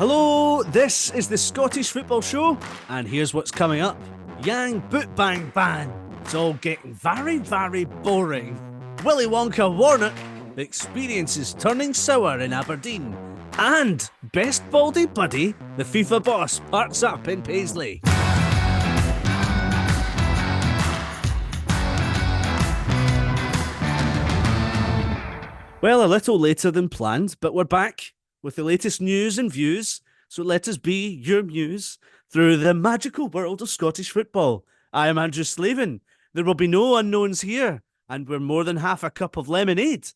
Hello, this is the Scottish Football Show, and here's what's coming up. Yang boot bang bang. It's all getting very, very boring. Willy Wonka Warnock, the experience is turning sour in Aberdeen. And best baldy buddy, the FIFA boss, parks up in Paisley. Well, a little later than planned, but we're back with the latest news and views, so let us be your muse through the magical world of Scottish football. I am Andrew Slaven. There will be no unknowns here, and we're more than half a cup of lemonade.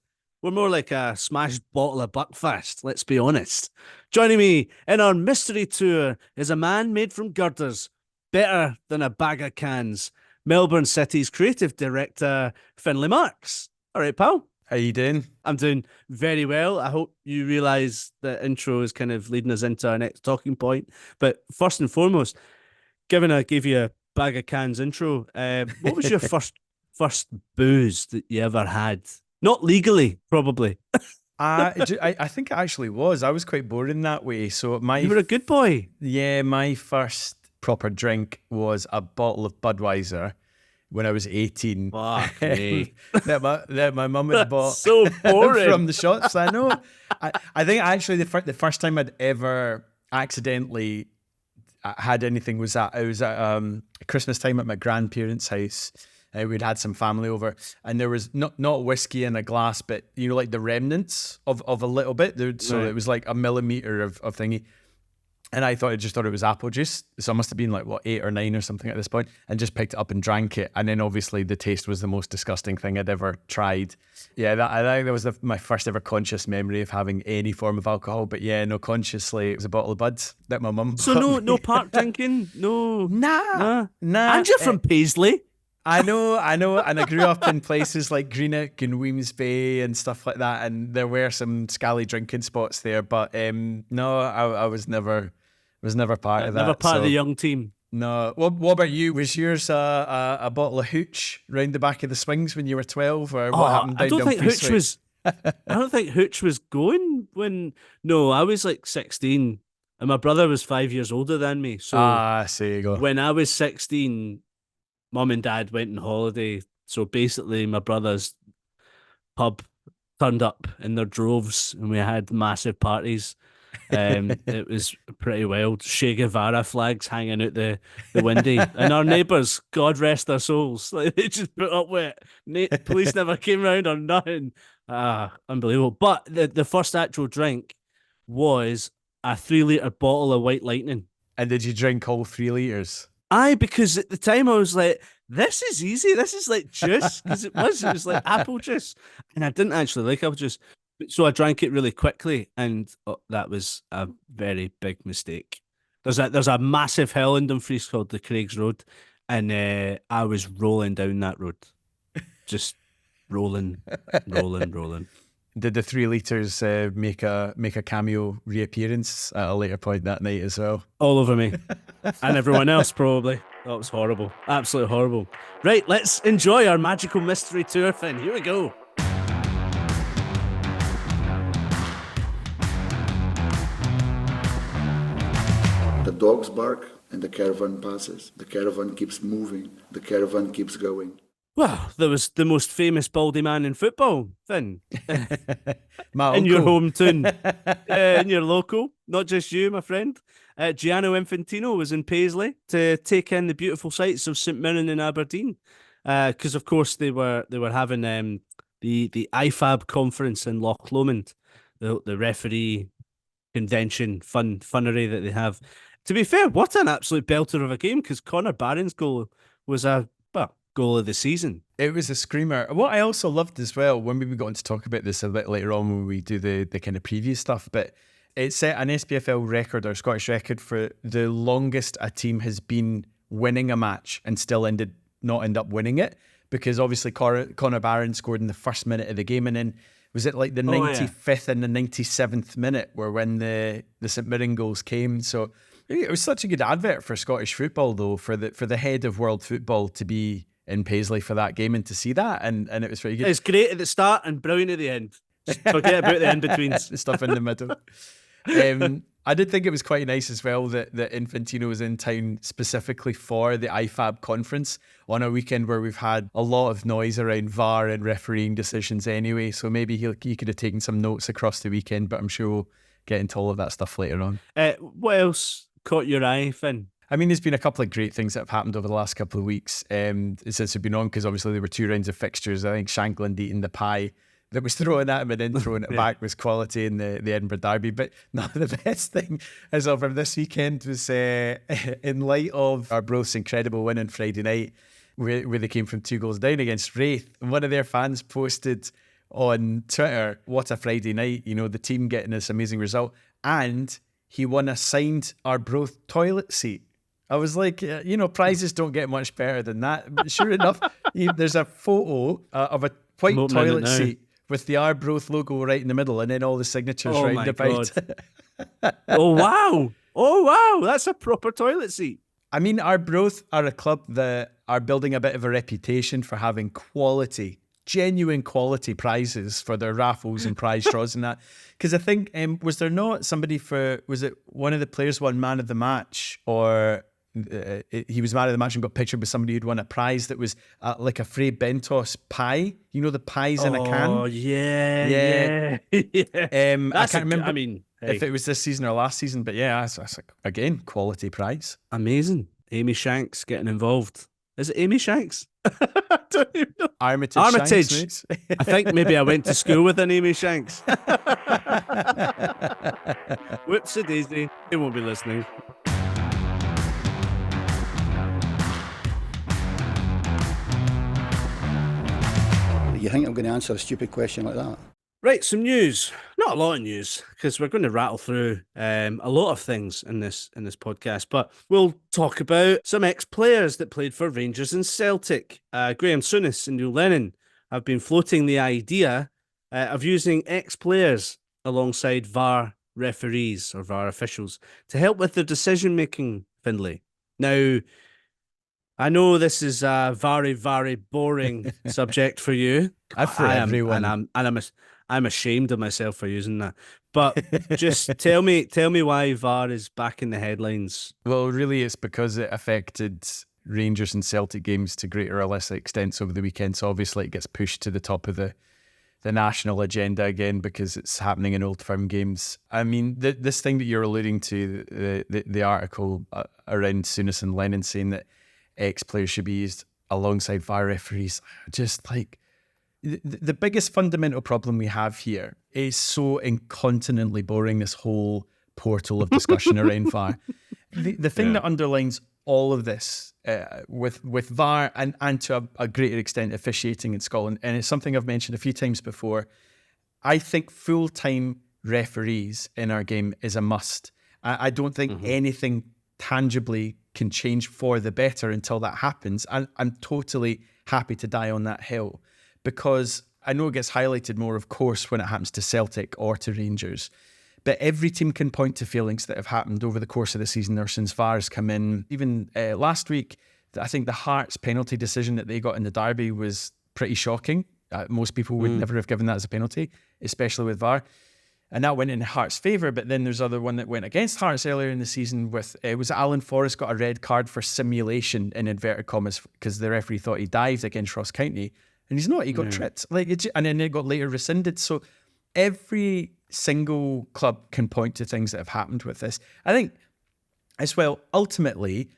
We're more like a smashed bottle of Buckfast, let's be honest. Joining me in our mystery tour is a man made from girders, better than a bag of cans, Melbourne City's creative director, Findlay Marks. All right, pal. How you doing? I'm doing very well. I hope you realise the intro is kind of leading us into our next talking point. But first and foremost, given I gave you a bag of cans intro, what was your first booze that you ever had? Not legally, probably. I think it actually was. I was quite boring that way. So you were a good boy. Yeah, my first proper drink was a bottle of Budweiser when I was 18. Fuck me. that my mum had bought so boring. from the shops. I know. I think actually the first time I'd ever accidentally had anything was at Christmas time at my grandparents' house. We'd had some family over, and there was not whiskey in a glass, but you know, like the remnants of a little bit. So Right. It was like a millimeter of thingy. And I just thought it was apple juice. So I must have been like, 8 or 9 or something at this point, and just picked it up and drank it. And then obviously the taste was the most disgusting thing I'd ever tried. Yeah, I think that was my first ever conscious memory of having any form of alcohol. But yeah, no, consciously, it was a bottle of Buds that my mum So bought me. no park drinking? No. Nah. And you're from Paisley. I know, and I grew up in places like Greenock and Wemyss and stuff like that, and there were some scally drinking spots there, but no, I was never part of that. Never part of so, the young team. No. What about you? Was yours a bottle of hooch round the back of the swings when you were 12, or what happened down I don't think Dumfries hooch Street? I don't think hooch was going when. No, I was like 16, and my brother was 5 years older than me. So So you go. when I was 16, mum and dad went on holiday. So basically, my brother's pub turned up in their droves, and we had massive parties. It was pretty wild. Che Guevara flags hanging out the windy, and our neighbours, God rest their souls, like they just put up with it. Police never came round or nothing. Unbelievable. But the first actual drink was a 3-litre bottle of White Lightning. And did you drink all 3 litres? Aye, because at the time I was like, this is easy. This is like juice, because it was like apple juice, and I didn't actually like apple juice. So I drank it really quickly, and that was a very big mistake. There's a massive hill in Dumfries called the Craigs Road, and I was rolling down that road, just rolling. Did the 3 litres make a cameo reappearance at a later point that night as well? All over me, and everyone else probably. That was horrible, absolutely horrible. Right, let's enjoy our magical mystery tour, Finn. Here we go. The dogs bark and the caravan passes. The caravan keeps moving. The caravan keeps going. Well, there was the most famous baldy man in football, Finn. My In your uncle. hometown, in your local, not just you, my friend. Gianni Infantino was in Paisley to take in the beautiful sights of St Mirren in Aberdeen, because of course they were having the IFAB conference in Loch Lomond, the referee convention funnery that they have. To be fair, what an absolute belter of a game, because Connor Barron's goal was goal of the season. It was a screamer. What I also loved as well, when we got on to talk about this a bit later on when we do the kind of preview stuff, but it set an SPFL record or Scottish record for the longest a team has been winning a match and still not end up winning it, because obviously Connor Barron scored in the first minute of the game, and then was it like the 95th and the 97th minute were when the St Mirren goals came. So it was such a good advert for Scottish football, though, for the head of world football to be in Paisley for that game and to see that, and it was very good. It's great at the start and brilliant at the end. Just forget about the in-betweens. The stuff in the middle. I did think it was quite nice as well that Infantino was in town specifically for the IFAB conference on a weekend where we've had a lot of noise around VAR and refereeing decisions anyway. So maybe he could have taken some notes across the weekend, but I'm sure we'll get into all of that stuff later on. What else caught your eye, Finn? I mean, there's been a couple of great things that have happened over the last couple of weeks since we've been on, because obviously there were 2 rounds of fixtures. I think Shankland eating the pie that was thrown at him and then throwing it back was quality in the Edinburgh Derby. But no, the best thing as of from this weekend was in light of Arbroath's incredible win on Friday night, where they came from 2 goals down against Wraith. And one of their fans posted on Twitter, what a Friday night, the team getting this amazing result. And he won a signed Arbroath toilet seat. I was like, prizes don't get much better than that. But sure enough, there's a photo of a white toilet seat with the Arbroath logo right in the middle and then all the signatures round about. Oh, wow. That's a proper toilet seat. I mean, Arbroath are a club that are building a bit of a reputation for having genuine quality prizes for their raffles and prize draws and that. Because I think, was there not somebody was it one of the players won man of the match, or he was man of the match and got pictured with somebody who'd won a prize that was like a Fray Bentos pie. The pies in a can? Oh, yeah. I can't remember if it was this season or last season, but yeah, that's like, again, quality prize. Amazing. Amy Shanks getting involved. Is it Amy Shanks? I don't even know. Armitage. Shanks, I think maybe I went to school with an Amy Shanks. Whoopsie daisy. They won't be listening. You think I'm going to answer a stupid question like that? Right, some news. Not a lot of news, because we're going to rattle through a lot of things in this podcast. But we'll talk about some ex-players that played for Rangers and Celtic. Graham Souness and Neil Lennon have been floating the idea of using ex-players alongside VAR referees or VAR officials to help with their decision-making, Findlay. Now, I know this is a very, very boring subject for you. For everyone. And I'm ashamed of myself for using that. But just tell me why VAR is back in the headlines. Well, really, it's because it affected Rangers and Celtic games to greater or lesser extents over the weekend. So obviously it gets pushed to the top of the national agenda again because it's happening in Old Firm games. I mean, this thing that you're alluding to, the article around Souness and Lennon saying that ex-players should be used alongside VAR referees, just like the biggest fundamental problem we have here is so incontinently boring, this whole portal of discussion around VAR. The thing that underlines all of this with VAR and to a greater extent officiating in Scotland, and it's something I've mentioned a few times before, I think full-time referees in our game is a must. I don't think anything tangibly can change for the better until that happens. And I'm totally happy to die on that hill, because I know it gets highlighted more, of course, when it happens to Celtic or to Rangers. But every team can point to failings that have happened over the course of the season or since VAR's come in. Even last week, I think the Hearts penalty decision that they got in the derby was pretty shocking. Most people would never have given that as a penalty, especially with VAR. And that went in Hearts' favour, but then there's other one that went against Hearts earlier in the season with, was Alan Forrest got a red card for simulation, in inverted commas, because the referee thought he dived against Ross County, and he's not, he got tripped. And then it got later rescinded. So every single club can point to things that have happened with this. I think, as well, ultimately,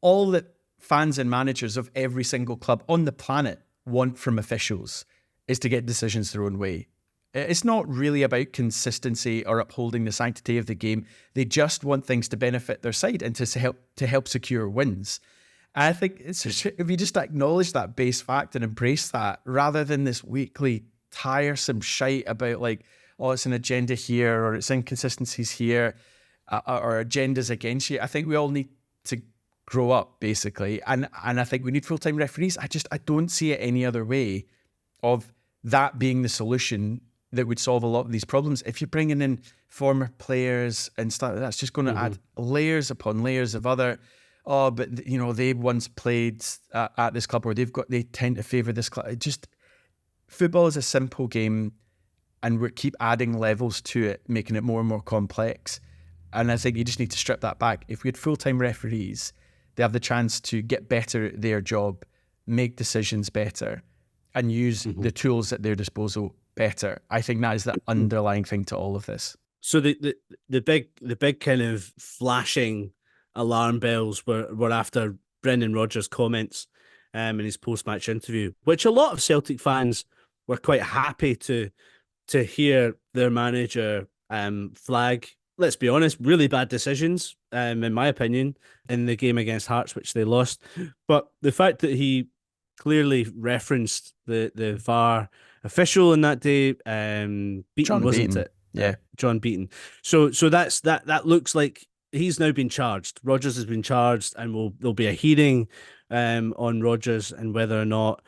all that fans and managers of every single club on the planet want from officials is to get decisions their own way. It's not really about consistency or upholding the sanctity of the game. They just want things to benefit their side and to help secure wins. And I think if you just acknowledge that base fact and embrace that, rather than this weekly tiresome shite about like, oh, it's an agenda here or it's inconsistencies here or agendas against you. I think we all need to grow up, basically. And I think we need full-time referees. I don't see it any other way of that being the solution that would solve a lot of these problems. If you're bringing in former players and stuff, that's just going to add layers upon layers of other, but they once played at this club, or they tend to favour this club. Football is a simple game, and we keep adding levels to it, making it more and more complex. And I think you just need to strip that back. If we had full-time referees, they have the chance to get better at their job, make decisions better, and use the tools at their disposal better. I think that is the underlying thing to all of this. So the big kind of flashing alarm bells were after Brendan Rodgers' comments in his post-match interview, which a lot of Celtic fans were quite happy to hear their manager flag, let's be honest, really bad decisions, in my opinion, in the game against Hearts, which they lost. But the fact that he clearly referenced the VAR official in that day, Beaton, wasn't it? Yeah, John Beaton. So that looks like he's now been charged. Rodgers has been charged, and there'll be a hearing on Rodgers and whether or not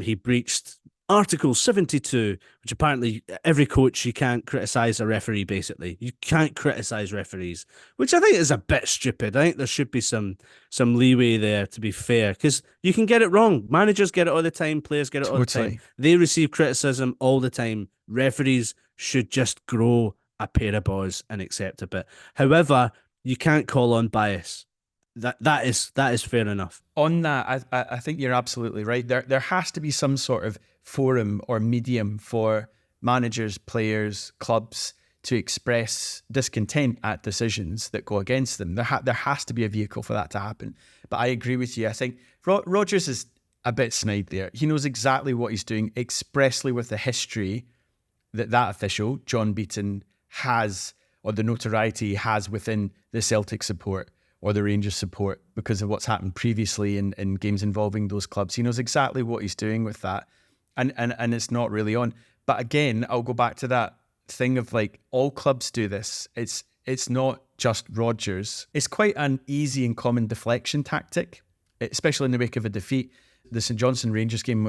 he breached Article 72, which apparently every coach, you can't criticise a referee, basically. You can't criticise referees, which I think is a bit stupid. I think there should be some leeway there, to be fair, because you can get it wrong. Managers get it all the time, players get it all the time. They receive criticism all the time. Referees should just grow a pair of balls and accept a bit. However, you can't call on bias. That is fair enough. On that, I think you're absolutely right. There has to be some sort of forum or medium for managers, players, clubs to express discontent at decisions that go against them. There has to be a vehicle for that to happen. But I agree with you. I think Rodgers is a bit snide there. He knows exactly what he's doing, expressly with the history that official, John Beaton, has, or the notoriety he has within the Celtic support or the Rangers support because of what's happened previously in games involving those clubs. He knows exactly what he's doing with that. And it's not really on. But again, I'll go back to that thing of like, all clubs do this. It's not just Rodgers. It's quite an easy and common deflection tactic, especially in the wake of a defeat. The St Johnstone Rangers game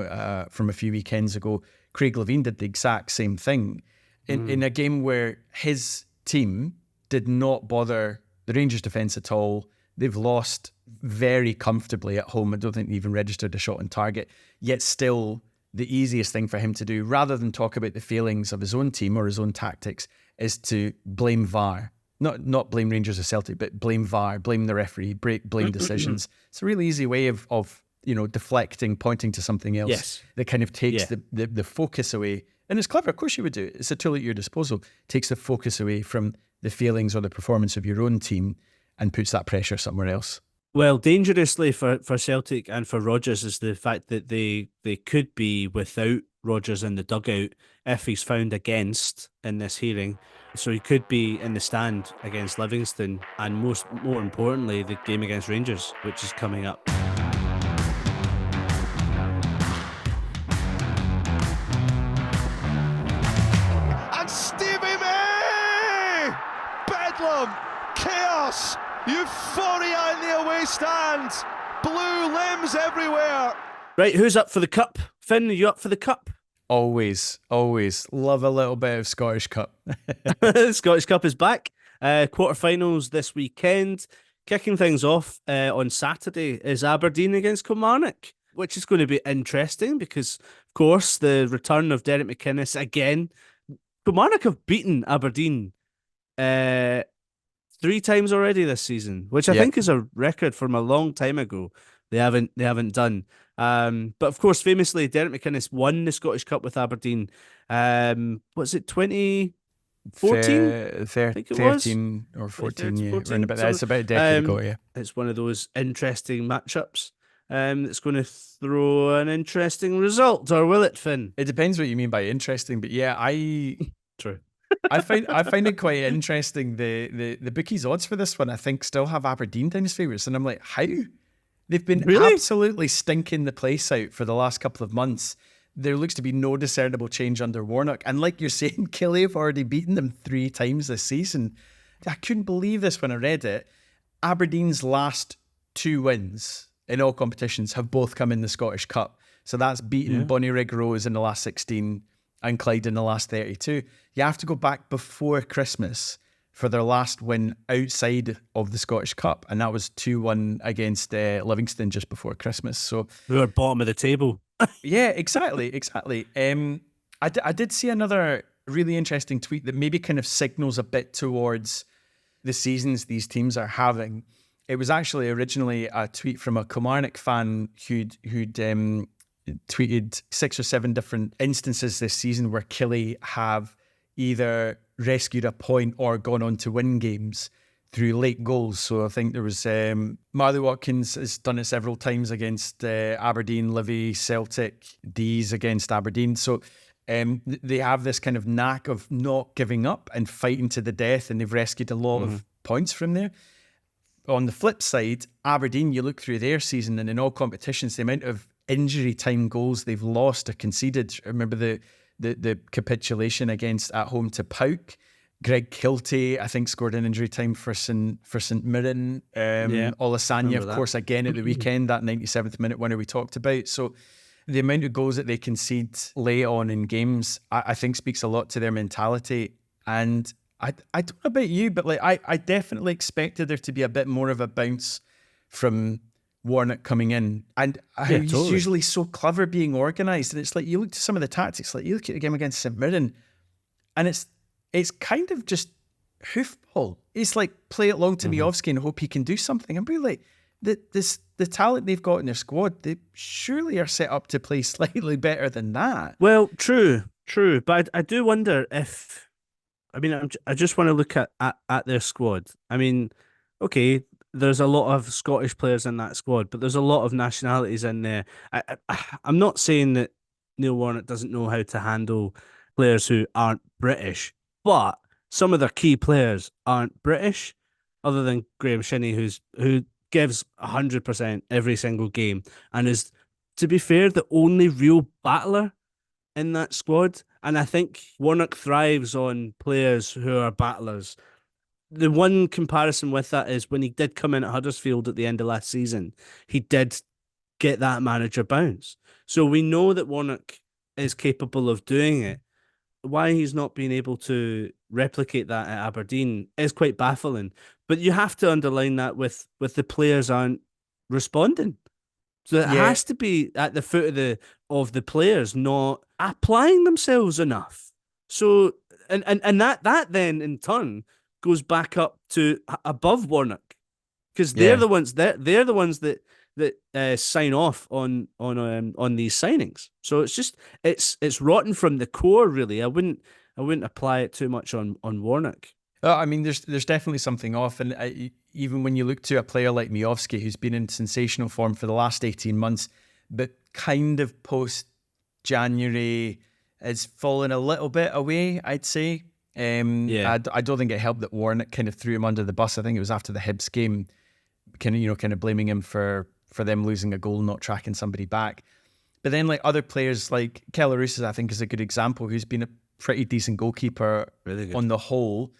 from a few weekends ago, Craig Levein did the exact same thing in a game where his team did not bother the Rangers defence at all. They've lost very comfortably at home. I don't think they even registered a shot on target. Yet still, the easiest thing for him to do, rather than talk about the failings of his own team or his own tactics, is to blame VAR. Not blame Rangers or Celtic, but blame VAR, blame the referee, blame decisions. It's a really easy way of deflecting, pointing to something else that kind of takes the focus away. And it's clever, of course you would do it. It's a tool at your disposal. Takes the focus away from the failings or the performance of your own team and puts that pressure somewhere else. Well, dangerously for Celtic and for Rodgers is the fact that they could be without Rodgers in the dugout if he's found against in this hearing. So he could be in the stand against Livingston and more importantly, the game against Rangers, which is coming up. And Stevie May! Bedlam! Chaos! Euphoria in the away stand! Blue limbs everywhere! Right, who's up for the cup? Finn, are you up for the cup? Always. Love a little bit of Scottish Cup. Scottish Cup is back. Quarterfinals this weekend. Kicking things off on Saturday is Aberdeen against Kilmarnock, which is going to be interesting because, of course, the return of Derek McInnes again. Kilmarnock have beaten Aberdeen 3 times already this season, which I think is a record from a long time ago. They haven't done. But of course, famously, Derek McInnes won the Scottish Cup with Aberdeen. Was it 2014? 13 or 14, yeah. Around about that. It's about a decade ago, yeah. It's one of those interesting matchups. It's going to throw an interesting result, or will it, Finn? It depends what you mean by interesting, but yeah, True. I find it quite interesting. The bookies' odds for this one, I think, still have Aberdeen down as favourites, and I'm like, how? They've been absolutely stinking the place out for the last couple of months. There looks to be no discernible change under Warnock, and like you're saying, Killie have already beaten them 3 times this season. I couldn't believe this when I read it. Aberdeen's last 2 wins in all competitions have both come in the Scottish Cup. So that's beaten Bonnyrigg Rose in the last 16 and Clyde in the last 32. You have to go back before Christmas for their last win outside of the Scottish Cup, and that was 2-1 against Livingston just before Christmas. So we were bottom of the table. Yeah, exactly. I did see another really interesting tweet that maybe kind of signals a bit towards the seasons these teams are having. It was actually originally a tweet from a Kilmarnock fan who'd tweeted 6 or 7 different instances this season where Killie have either rescued a point or gone on to win games through late goals. So I think there was Marley Watkins has done it several times against Aberdeen, Livi, Celtic, D's against Aberdeen. So they have this kind of knack of not giving up and fighting to the death, and they've rescued a lot of points from there. On the flip side, Aberdeen, you look through their season and in all competitions, the amount of injury time goals they've lost or conceded. Remember the capitulation at home to Pauk. Greg Kiltie, I think, scored an injury time for St Mirren. Olasanya, of course, again at the weekend, that 97th minute winner we talked about. So the amount of goals that they concede late on in games, I think speaks a lot to their mentality. And I don't know about you, but like I definitely expected there to be a bit more of a bounce from Warnock coming in. And he's usually so clever being organised. And it's like, you look to some of the tactics, like you look at the game against St Mirren, and it's kind of just hoofball. It's like, play it long to Miovski and hope he can do something. I'm really like, the talent they've got in their squad, they surely are set up to play slightly better than that. Well, true. But I do wonder if, I just want to look at their squad. I mean, okay, there's a lot of Scottish players in that squad, but there's a lot of nationalities in there. I'm not saying that Neil Warnock doesn't know how to handle players who aren't British, but some of their key players aren't British, other than Graham Shinney, who gives 100% every single game and is, to be fair, the only real battler in that squad. And I think Warnock thrives on players who are battlers. The one comparison with that is when he did come in at Huddersfield at the end of last season, he did get that manager bounce. So we know that Warnock is capable of doing it. Why he's not been able to replicate that at Aberdeen is quite baffling. But you have to underline that with the players aren't responding. So it has to be at the foot of the players not applying themselves enough. So and that then in turn goes back up to above Warnock, because they're the ones that sign off on these signings. So it's just it's rotten from the core, really. I wouldn't apply it too much on Warnock. I mean, there's definitely something off, and even when you look to a player like Miovski, who's been in sensational form for the last 18 months, but kind of post-January has fallen a little bit away, I'd say. I don't think it helped that Warnock kind of threw him under the bus. I think it was after the Hibs game, kind of blaming him for them losing a goal, not tracking somebody back. But then like other players like Kellarousas, I think, is a good example, who's been a pretty decent goalkeeper on the whole.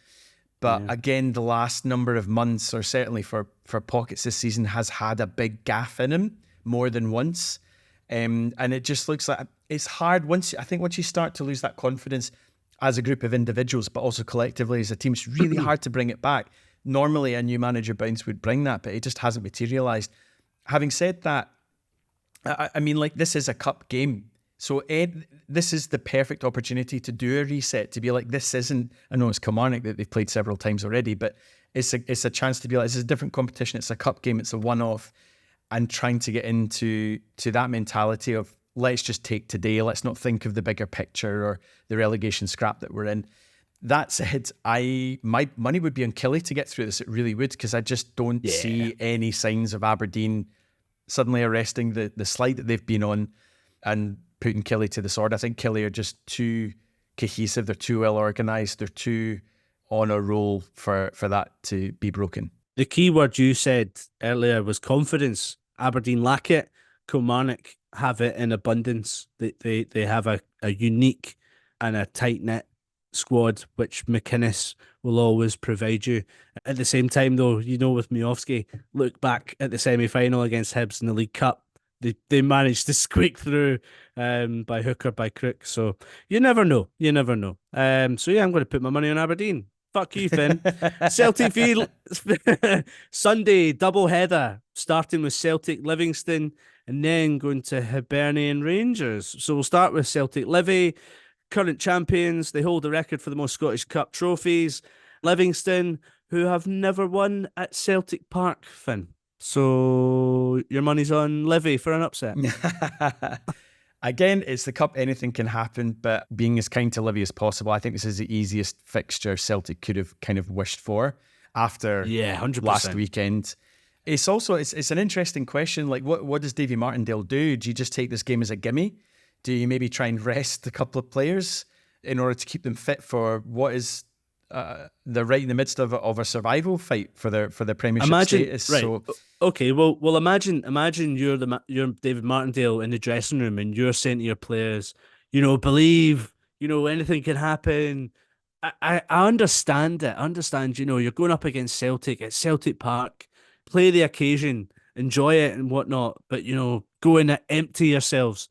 But again, the last number of months, or certainly for pockets this season, has had a big gaff in him more than once. And it just looks like it's hard once you start to lose that confidence as a group of individuals, but also collectively as a team. It's really hard to bring it back. Normally a new manager bounce would bring that, but it just hasn't materialised. Having said that, I mean, like, this is a cup game. So this is the perfect opportunity to do a reset, to be like, this isn't, I know it's Kilmarnock that they've played several times already, but it's a chance to be like, this is a different competition. It's a cup game. It's a one-off, and trying to get into that mentality of, let's just take today. Let's not think of the bigger picture or the relegation scrap that we're in. That said, my money would be on Killie to get through this. It really would, because I just don't see any signs of Aberdeen suddenly arresting the slide that they've been on and putting Killie to the sword. I think Killie are just too cohesive. They're too well organised. They're too on a roll for that to be broken. The key word you said earlier was confidence. Aberdeen lack it. Kilmarnock have it in abundance. They have a unique and a tight-knit squad, which McInnes will always provide you. At the same time, though, with Miovski, look back at the semi-final against Hibs in the League Cup. They managed to squeak through by hook or by crook. So you never know. I'm going to put my money on Aberdeen. Fuck you, Finn. Celtic v Sunday double header, starting with Celtic Livingston and then going to Hibernian Rangers. So we'll start with Celtic Livi, current champions. They hold the record for the most Scottish Cup trophies. Livingston, who have never won at Celtic Park, Finn. So your money's on Livi for an upset. Again, it's the cup, anything can happen, but being as kind to Livi as possible, I think this is the easiest fixture Celtic could have kind of wished for after 100%. last weekend. It's also, it's an interesting question. Like, what does Davy Martindale do? Do you just take this game as a gimme? Do you maybe try and rest a couple of players in order to keep them fit for what is they're right in the midst of a survival fight for the Premiership status? Right. So, okay. Well, imagine you're David Martindale in the dressing room, and you're saying to your players, believe, anything can happen. I understand it. I understand, you're going up against Celtic at Celtic Park, play the occasion, enjoy it and whatnot, but go in and empty yourselves.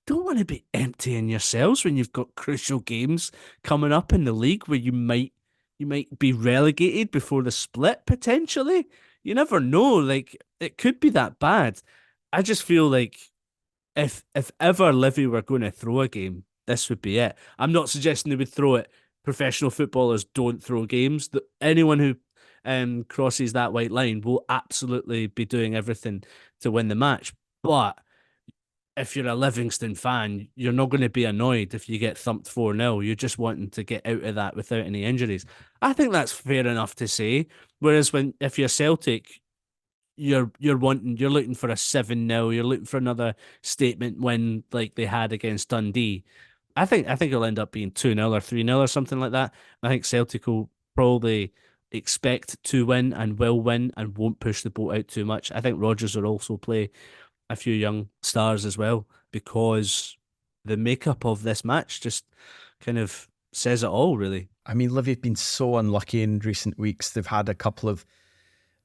Don't want to be emptying yourselves when you've got crucial games coming up in the league where you might be relegated before the split potentially. You never know. Like, it could be that bad. I just feel like if ever Livi were going to throw a game, this would be it. I'm not suggesting they would throw it. Professional footballers don't throw games. Anyone who crosses that white line will absolutely be doing everything to win the match. But if you're a Livingston fan, you're not going to be annoyed if you get thumped 4-0. You're just wanting to get out of that without any injuries. I think that's fair enough to say. Whereas if you're Celtic, you're looking for a 7-0. You're looking for another statement win like they had against Dundee. I think it'll end up being 2-0 or 3-0 or something like that. I think Celtic will probably expect to win and will win and won't push the boat out too much. I think Rodgers will also play a few young stars as well, because the makeup of this match just kind of says it all, really. I mean, Livi have been so unlucky in recent weeks. They've had a couple of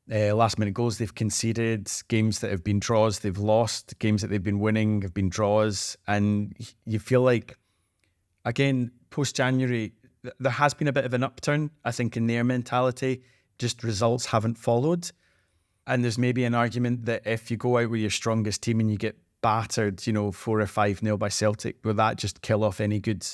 last-minute goals they've conceded, games that have been draws they've lost, games that they've been winning have been draws, and you feel like, again, post-January, there has been a bit of an upturn, I think, in their mentality. Just results haven't followed. And there's maybe an argument that if you go out with your strongest team and you get battered, 4 or 5-0 by Celtic, will that just kill off any good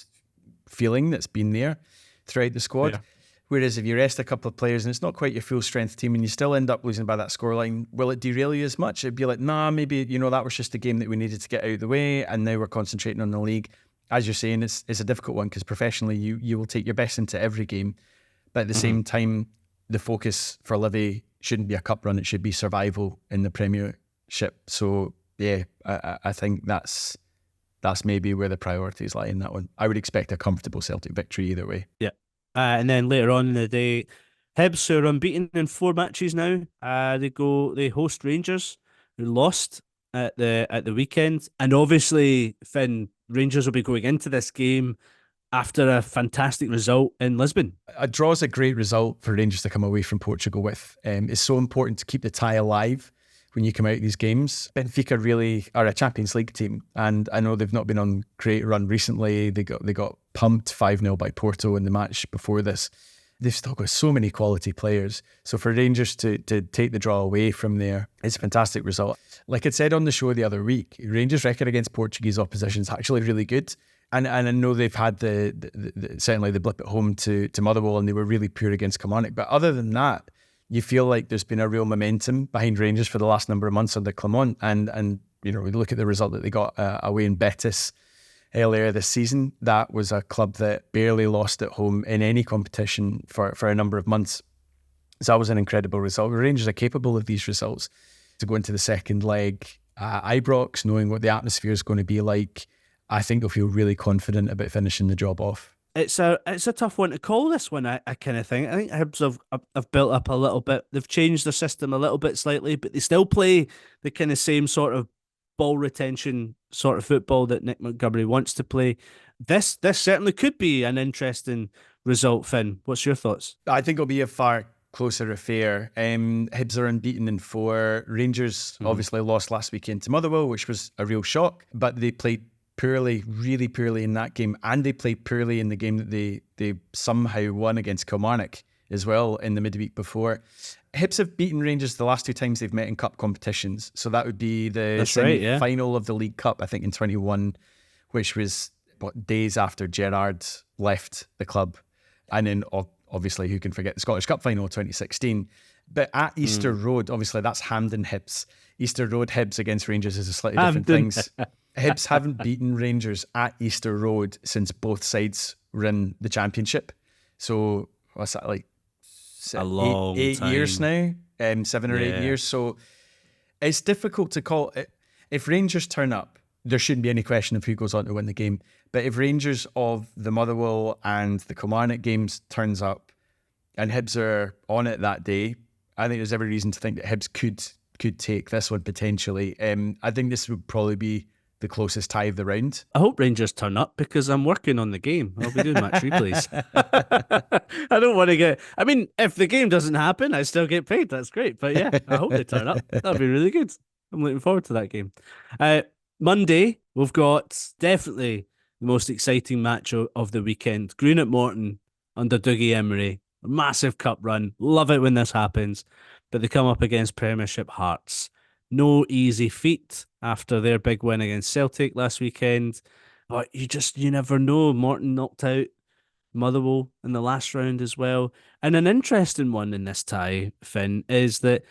feeling that's been there throughout the squad? Yeah. Whereas if you rest a couple of players and it's not quite your full strength team and you still end up losing by that scoreline, will it derail you as much? It'd be like, nah, maybe, that was just a game that we needed to get out of the way and now we're concentrating on the league. As you're saying, it's a difficult one because professionally you will take your best into every game. But at the same time, the focus for Livi shouldn't be a cup run, it should be survival in the Premiership. So yeah, I think that's maybe where the priorities lie in that one. I would expect a comfortable Celtic victory either way. Yeah. And then later on in the day, Hibs, who are unbeaten in 4 matches now, they host Rangers, who lost at the weekend. And obviously, Finn, Rangers will be going into this game after a fantastic result in Lisbon. A draw is a great result for Rangers to come away from Portugal with. It's so important to keep the tie alive when you come out of these games. Benfica really are a Champions League team, and I know they've not been on great run recently. They got pumped 5-0 by Porto in the match before this. They've still got so many quality players. So for Rangers to take the draw away from there, it's a fantastic result. Like I said on the show the other week, Rangers' record against Portuguese opposition is actually really good. And I know they've had certainly the blip at home to Motherwell, and they were really poor against Kilmarnock. But other than that, you feel like there's been a real momentum behind Rangers for the last number of months under Clement. And we look at the result that they got away in Betis earlier this season. That was a club that barely lost at home in any competition for a number of months. So that was an incredible result. Rangers are capable of these results. To go into the second leg, Ibrox, knowing what the atmosphere is going to be like, I think they'll feel really confident about finishing the job off. It's a tough one to call, this one, I kind of think. I think Hibs have built up a little bit. They've changed their system a little bit slightly, but they still play the kind of same sort of ball retention sort of football that Nick Montgomery wants to play. This certainly could be an interesting result, Finn. What's your thoughts? I think it'll be a far closer affair. Hibs are unbeaten in 4. Rangers obviously lost last weekend to Motherwell, which was a real shock, but they played poorly, really poorly in that game, and they played poorly in the game that they somehow won against Kilmarnock as well in the midweek before. Hibs have beaten Rangers the last 2 times they've met in cup competitions, so that would be the semi-final of the League Cup, I think, in 21, which was days after Gerrard left the club, and then obviously, who can forget the Scottish Cup final 2016? But at Easter Road, obviously, that's Hampden Hibs. Easter Road Hibs against Rangers is a slightly different things. Hibs haven't beaten Rangers at Easter Road since both sides were in the Championship. So what's that, like a long eight time. years now? 7 or 8 years. So it's difficult to call it. If Rangers turn up, there shouldn't be any question of who goes on to win the game. But if Rangers of the Motherwell and the Kilmarnock games turns up and Hibs are on it that day, I think there's every reason to think that Hibs could take this one potentially. I think this would probably be the closest tie of the round. I hope Rangers turn up because I'm working on the game. I'll be doing match replays. I don't want to get... I mean, if the game doesn't happen, I still get paid. That's great. But yeah, I hope they turn up. That'd be really good. I'm looking forward to that game. Monday, we've got definitely the most exciting match of the weekend. Green at Morton under Dougie Emery. A massive cup run. Love it when this happens. But they come up against Premiership Hearts. No easy feat after their big win against Celtic last weekend. But you never know. Morton knocked out Motherwell in the last round as well. And an interesting one in this tie, Finn, is that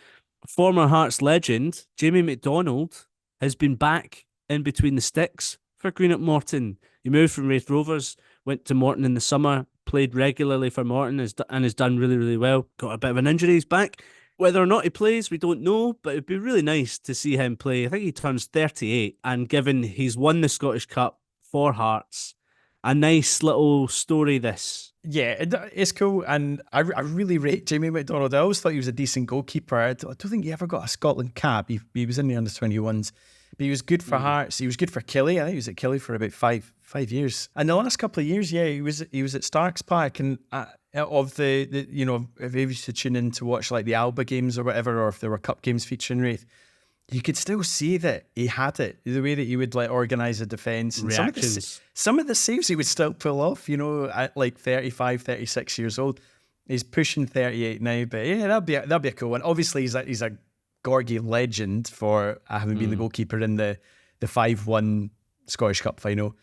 former Hearts legend Jamie McDonald has been back in between the sticks for Green at Morton. He moved from Raith Rovers, went to Morton in the summer, played regularly for Morton and has done really, really well. Got a bit of an injury, he's back. Whether or not he plays, we don't know, but it'd be really nice to see him play. I think he turns 38, and given he's won the Scottish Cup for Hearts, a nice little story this. Yeah, it's cool, and I really rate Jamie McDonald. I always thought he was a decent goalkeeper. I don't think he ever got a Scotland cap. He was in the under-21s, but he was good for Hearts. He was good for Killie. I think he was at Killie for about five years. And the last couple of years, yeah, he was at Starks Park, and of the you know, if you used to tune in to watch like the Alba games or whatever, or if there were cup games featuring Wraith, you could still see that he had it, the way that he would like organise a defence. And some of the saves he would still pull off, you know, at like 35, 36 years old. He's pushing 38 now, but yeah, that'd be a cool one. Obviously, he's a Gorgie legend for having been the goalkeeper in the 5-1 Scottish Cup final.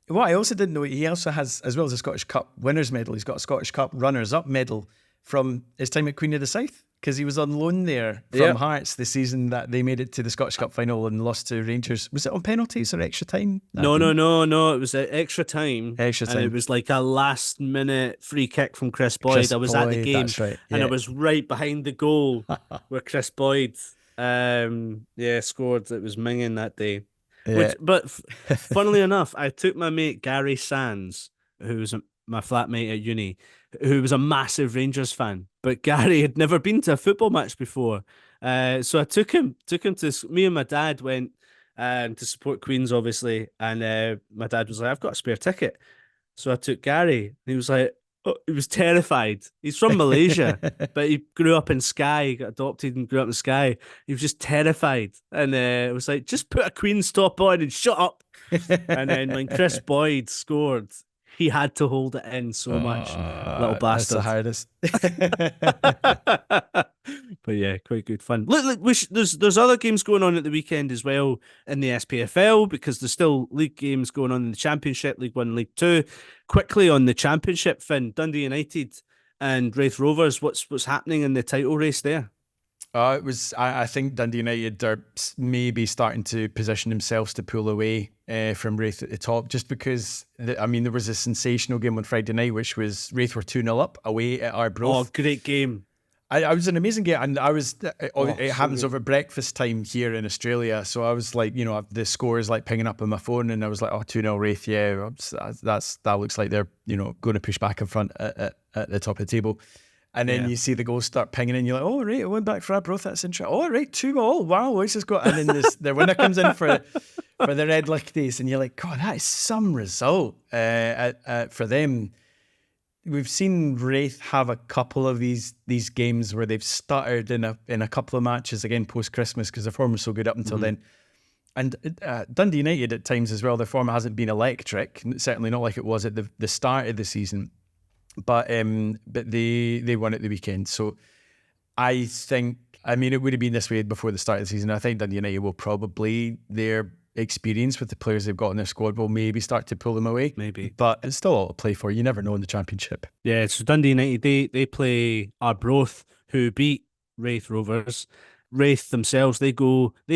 What I also didn't know, he also has, as well as a Scottish Cup winners medal, he's got a Scottish Cup runners-up medal from his time at Queen of the South, because he was on loan there from Hearts the season that they made it to the Scottish Cup final and lost to Rangers. Was it on penalties or extra time? No. It was extra time. And it was like a last-minute free kick from Chris Boyd. I was at the game, that's right, and I was right behind the goal where Chris Boyd scored. It was minging that day. Yeah. But funnily enough, I took my mate Gary Sands, who was my flatmate at uni, who was a massive Rangers fan. But Gary had never been to a football match before. So I took him to... Me and my dad went to support Queens, obviously. And my dad was like, I've got a spare ticket. So I took Gary. And he was like... Oh, he was terrified. He's from Malaysia, but he grew up in Skye. He got adopted and grew up in Skye. He was just terrified. And it was like, just put a Queen's top on and shut up. And then when Chris Boyd scored, he had to hold it in so much. Little bastard. That's the hardest. But yeah, quite good fun. Look, there's other games going on at the weekend as well in the SPFL, because there's still league games going on in the Championship, League 1, League 2. Quickly on the Championship, Finn, Dundee United and Raith Rovers, what's happening in the title race there? I think Dundee United are maybe starting to position themselves to pull away from Raith at the top, just because, there was a sensational game on Friday night, which was Raith were 2-0 up away at Arbroath. Oh, great game. I was an amazing game, and it happens over breakfast time here in Australia, so I was like, the score is like pinging up on my phone, and I was like, 2-0 Raith, yeah, that looks like they're, going to push back in front at the top of the table. And then you see the goals start pinging in. You're like, oh, right, it went back for Arbroath. That's interesting. Oh, right, 2-2. Wow, what's this got? And then their winner comes in for the Red Lichties. And you're like, God, that is some result for them. We've seen Wraith have a couple of these games where they've stuttered in a couple of matches, again, post-Christmas, because their form was so good up until then. And Dundee United at times as well, their form hasn't been electric, certainly not like it was at the start of the season. But they won at the weekend. So I think, it would have been this way before the start of the season. I think Dundee United will probably, their experience with the players they've got in their squad will maybe start to pull them away. Maybe. But it's still all to play for. You never know in the Championship. Yeah, so Dundee United, they play Arbroath, who beat Wraith Rovers. Wraith themselves, they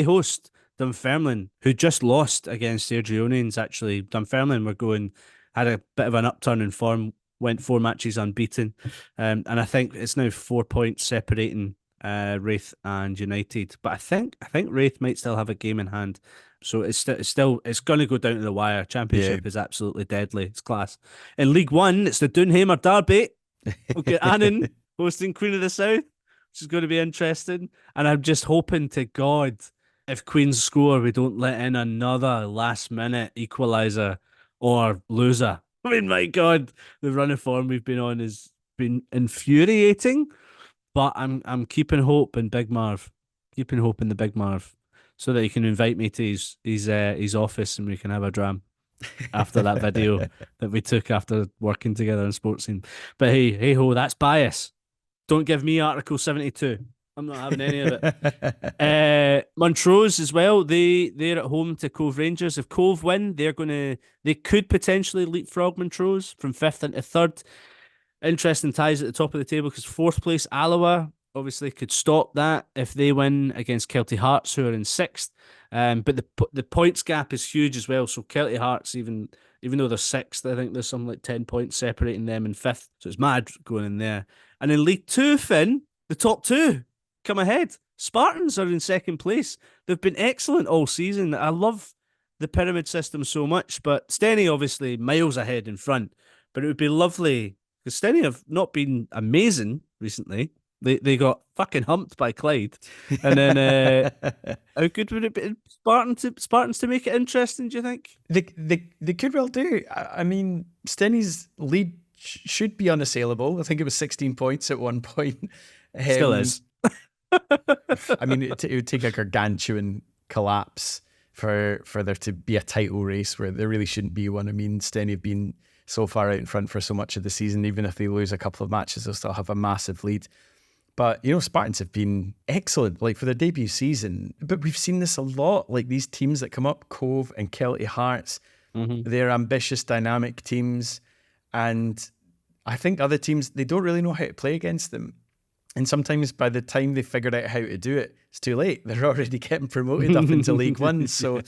host Dunfermline, who just lost against their Geronians, actually. Dunfermline had a bit of an upturn in form, went 4 matches unbeaten. And I think it's now 4 points separating Wraith and United. But I think Wraith might still have a game in hand. So it's going to go down to the wire. Championship is absolutely deadly. It's class. In League One, it's the Doonhamer Derby. We'll get Annan hosting Queen of the South, which is going to be interesting. And I'm just hoping to God, if Queens score, we don't let in another last-minute equaliser or loser. I mean, my God, the run of form we've been on has been infuriating. But I'm keeping hope in Big Marv, keeping hope in the Big Marv, so that he can invite me to his office and we can have a dram after that video that we took after working together in Sports Scene. But hey ho, that's bias. Don't give me Article 72. I'm not having any of it. Montrose as well. They're at home to Cove Rangers. If Cove win, they could potentially leapfrog Montrose from 5th into 3rd. Interesting ties at the top of the table because 4th place Alloa obviously could stop that if they win against Celtic Hearts, who are in 6th. But the points gap is huge as well. So Celtic Hearts, even though they're 6th, I think there's something like 10 points separating them in 5th. So it's mad going in there. And in League 2, Finn, the top 2 come ahead. Spartans are in 2nd place. They've been excellent all season. I love the pyramid system so much, but Steny obviously miles ahead in front. But it would be lovely, because Steny have not been amazing recently. They got fucking humped by Clyde. And then how good would it be Spartans to make it interesting, do you think? They could well do. I mean, Steny's lead should be unassailable. I think it was 16 points at one point. Still is. I mean, it would take a gargantuan collapse for there to be a title race where there really shouldn't be one. I mean, Steny have been so far out in front for so much of the season. Even if they lose a couple of matches, they'll still have a massive lead. But, Spartans have been excellent, like for their debut season. But we've seen this a lot, like these teams that come up, Cove and Celtic Hearts, they're ambitious, dynamic teams. And I think other teams, they don't really know how to play against them. And sometimes by the time they figured out how to do it, it's too late. They're already getting promoted up into League One. So,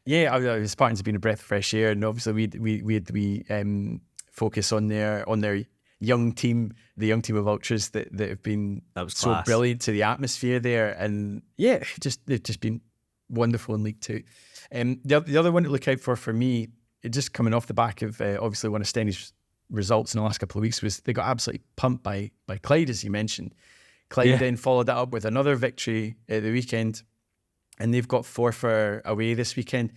yeah, Spartans have been a breath of fresh air. And obviously we focus on their young team, the young team of ultras that have been so brilliant to the atmosphere there. And yeah, they've just been wonderful in League Two. The other one to look out for me, just coming off the back of obviously one of Steny's results in the last couple of weeks, was they got absolutely pumped by Clyde, as you mentioned. Clyde then followed that up with another victory at the weekend, and they've got Forfar away this weekend.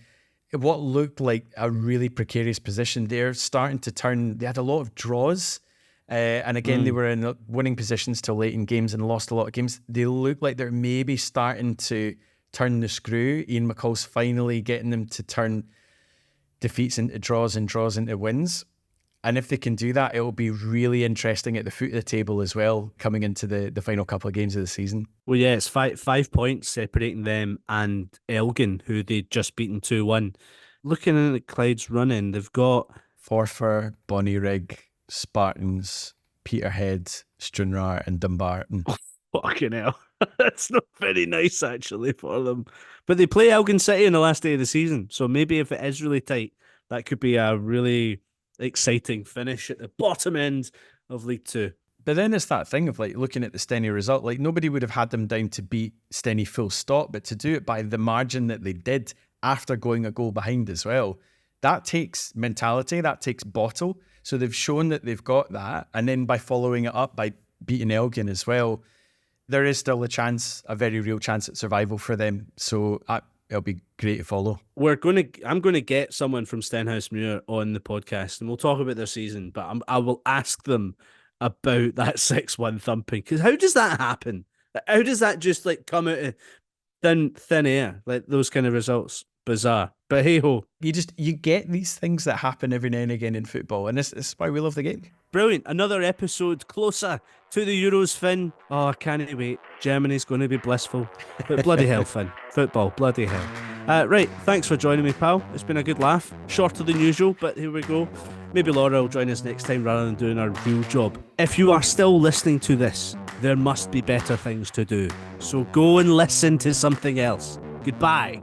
What looked like a really precarious position, they're starting to turn. They had a lot of draws. And again, they were in winning positions till late in games and lost a lot of games. They look like they're maybe starting to turn the screw. Ian McCall's finally getting them to turn defeats into draws and draws into wins. And if they can do that, it will be really interesting at the foot of the table as well, coming into the final couple of games of the season. Well, yeah, it's 5 points separating them and Elgin, who they'd just beaten 2-1. Looking at Clyde's running, they've got Forfar, Bonnyrigg, Spartans, Peterhead, Stranraer and Dumbarton. Oh, fucking hell. That's not very nice, actually, for them. But they play Elgin City on the last day of the season, so maybe if it is really tight, that could be a really exciting finish at the bottom end of League Two. But then it's that thing of like looking at the Steny result, like nobody would have had them down to beat Steny full stop, but to do it by the margin that they did after going a goal behind as well, that takes mentality, that takes bottle. So they've shown that they've got that. And then by following it up by beating Elgin as well, there is still a very real chance at survival for them. So it'll be great to follow. I'm going to get someone from Stenhousemuir on the podcast and we'll talk about their season, but I will ask them about that 6-1 thumping. Because how does that happen? How does that just like come out of thin air? Like those kind of results. Bizarre. But hey ho. You get these things that happen every now and again in football, and this is why we love the game. brilliant. Another episode closer to the Euros, Finn. Oh, I can't wait. Germany's going to be blissful. But bloody hell, Finn. Football, bloody hell. Right, thanks for joining me, pal. It's been a good laugh. Shorter than usual, but here we go. Maybe Laura will join us next time rather than doing our real job. If you are still listening to this, there must be better things to do. So go and listen to something else. Goodbye.